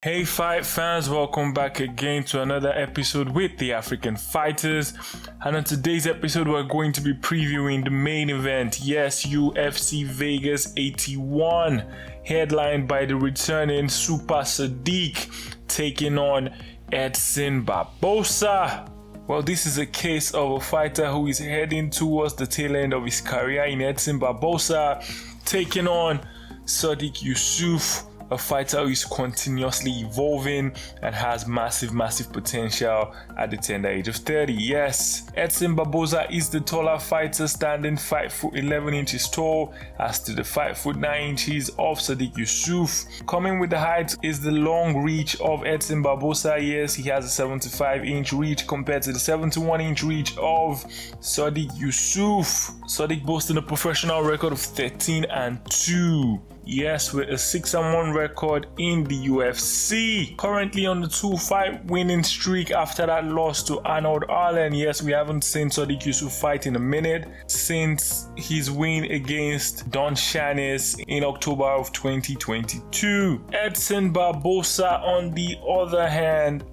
Hey fight fans, welcome back again to another episode with the African Fighters. And on today's episode, we're going to be previewing the main event. Yes, UFC Vegas 81, headlined by the returning Super Sodiq taking on Edson Barboza. Well, this is a case of a fighter who is heading towards the tail end of his career in Edson Barboza, taking on Sodiq Yusuf, a fighter who is continuously evolving and has massive potential at the tender age of 30. Yes, Edson Barboza is the taller fighter, standing 5 foot 11 inches tall as to the 5 foot 9 inches of Sodiq Yusuf. Coming with the height is the long reach of Edson Barboza. Yes, he has a 75-inch reach compared to the 71-inch reach of Sodiq Yusuf. Sodiq boasting a professional record of 13-2. Yes, with a 6-1 record in the UFC. Currently on the 2-fight winning streak after that loss to Arnold Allen. Yes, we haven't seen Sodiq Yusuf fight in a minute since his win against Don Shanis in October of 2022. Edson Barboza, on the other hand,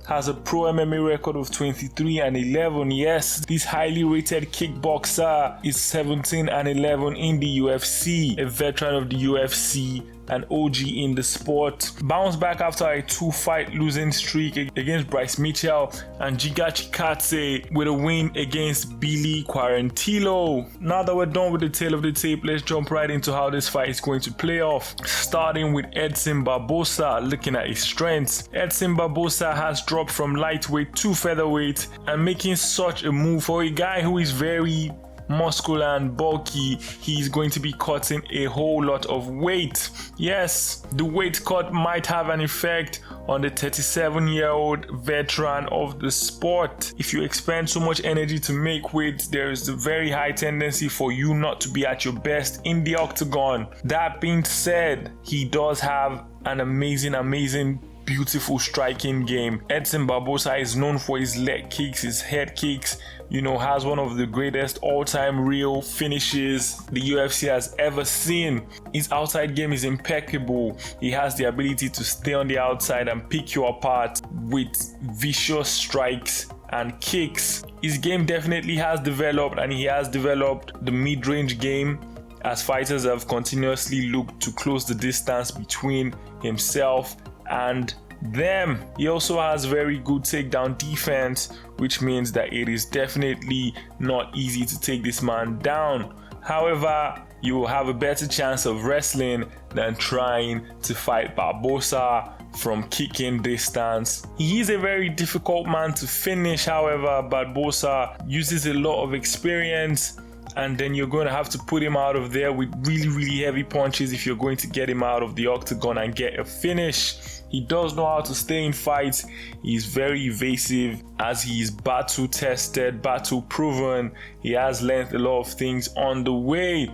has a pro MMA record of 23-11. Yes, this highly rated kickboxer is 17-11 in the UFC, a veteran of the UFC, an OG in the sport. Bounced back after a 2-fight losing streak against Bryce Mitchell and Giga Chikadze with a win against Billy Quarantillo. Now that we're done with the tail of the tape, let's jump right into how this fight is going to play off. Starting with Edson Barboza, looking at his strengths. Edson Barboza has dropped from lightweight to featherweight, and making such a move for a guy who is very muscular and bulky, he's going to be cutting a whole lot of weight. Yes, the weight cut might have an effect on the 37-year-old veteran of the sport. If you expend so much energy to make weight, there is a very high tendency for you not to be at your best in the octagon. That being said, he does have an amazing beautiful striking game. Edson Barboza is known for his leg kicks, his head kicks, has one of the greatest all-time real finishes the UFC has ever seen. His outside game is impeccable. He has the ability to stay on the outside and pick you apart with vicious strikes and kicks. His game definitely has developed, and he has developed the mid-range game as fighters have continuously looked to close the distance between himself and them. He also has very good takedown defense, which means that it is definitely not easy to take this man down. However, you will have a better chance of wrestling than trying to fight Barboza from kicking distance. He is a very difficult man to finish. However, Barboza uses a lot of experience, and then you're going to have to put him out of there with really heavy punches if you're going to get him out of the octagon and get a finish. He does know how to stay in fights. He's very evasive as he is battle tested, battle proven. He has learned a lot of things on the way.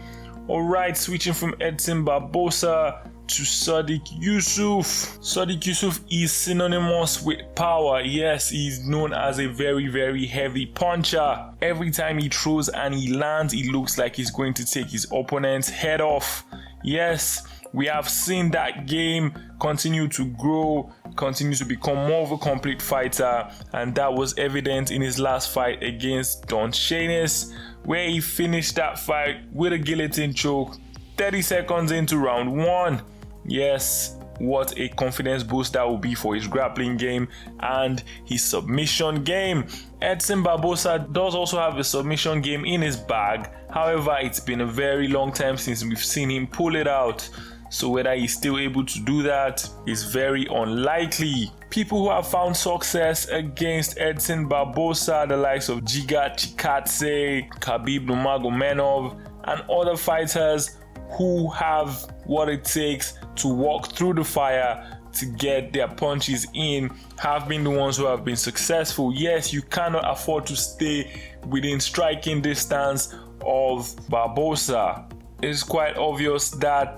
Alright, switching from Edson Barboza to Sodiq Yusuf. Sodiq Yusuf is synonymous with power. Yes, he's known as a very heavy puncher. Every time he throws and he lands, it looks like he's going to take his opponent's head off. Yes, we have seen that game continue to grow, continue to become more of a complete fighter, and that was evident in his last fight against Don Shanis, where he finished that fight with a guillotine choke 30 seconds into round 1. Yes, what a confidence boost that will be for his grappling game and his submission game. Edson Barboza does also have a submission game in his bag. However, it's been a very long time since we've seen him pull it out. So whether he's still able to do that is very unlikely. People who have found success against Edson Barboza, the likes of Giga Chikadze, Khabib Nurmagomedov, and other fighters who have what it takes to walk through the fire to get their punches in, have been the ones who have been successful. Yes, you cannot afford to stay within striking distance of Barboza. It's quite obvious that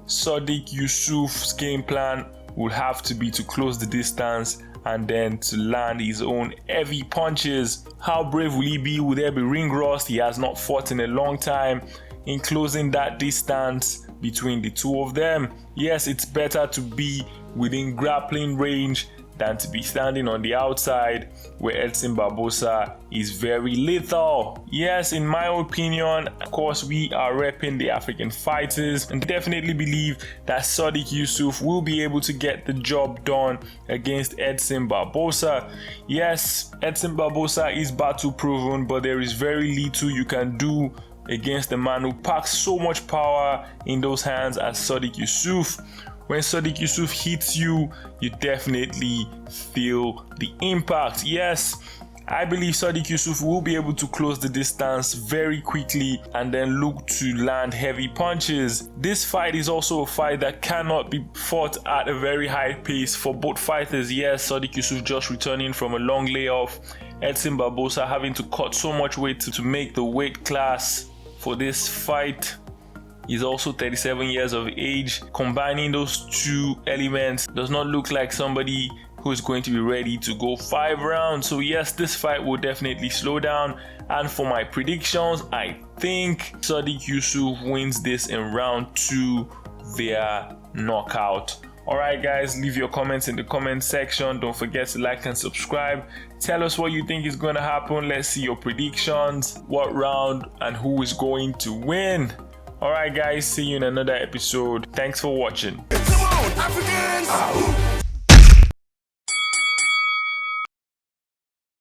Sodiq Yusuf's game plan will have to be to close the distance and then to land his own heavy punches. How brave will he be? Will there be ring rust? He has not fought in a long time. In closing that distance between the two of them, yes, it's better to be within grappling range than to be standing on the outside where Edson Barboza is very lethal. Yes, in my opinion, of course, we are repping the African fighters and definitely believe that Sodiq Yusuf will be able to get the job done against Edson Barboza. Yes, Edson Barboza is battle proven, but there is very little you can do against a man who packs so much power in those hands as Sodiq Yusuf. When Sodiq Yusuf hits you, you definitely feel the impact. Yes, I believe Sodiq Yusuf will be able to close the distance very quickly and then look to land heavy punches. This fight is also a fight that cannot be fought at a very high pace for both fighters. Yes, Sodiq Yusuf just returning from a long layoff. Edson Barboza having to cut so much weight to make the weight class for this fight. He's also 37 years of age. Combining those two elements does not look like somebody who is going to be ready to go 5 rounds. So yes, this fight will definitely slow down. And for my predictions, I think Sodiq Yusuf wins this in round 2 via knockout. Alright guys, leave your comments in the comment section. Don't forget to like and subscribe. Tell us what you think is going to happen. Let's see your predictions, what round and who is going to win. Alright guys, see you in another episode. Thanks for watching. Come on, Africans!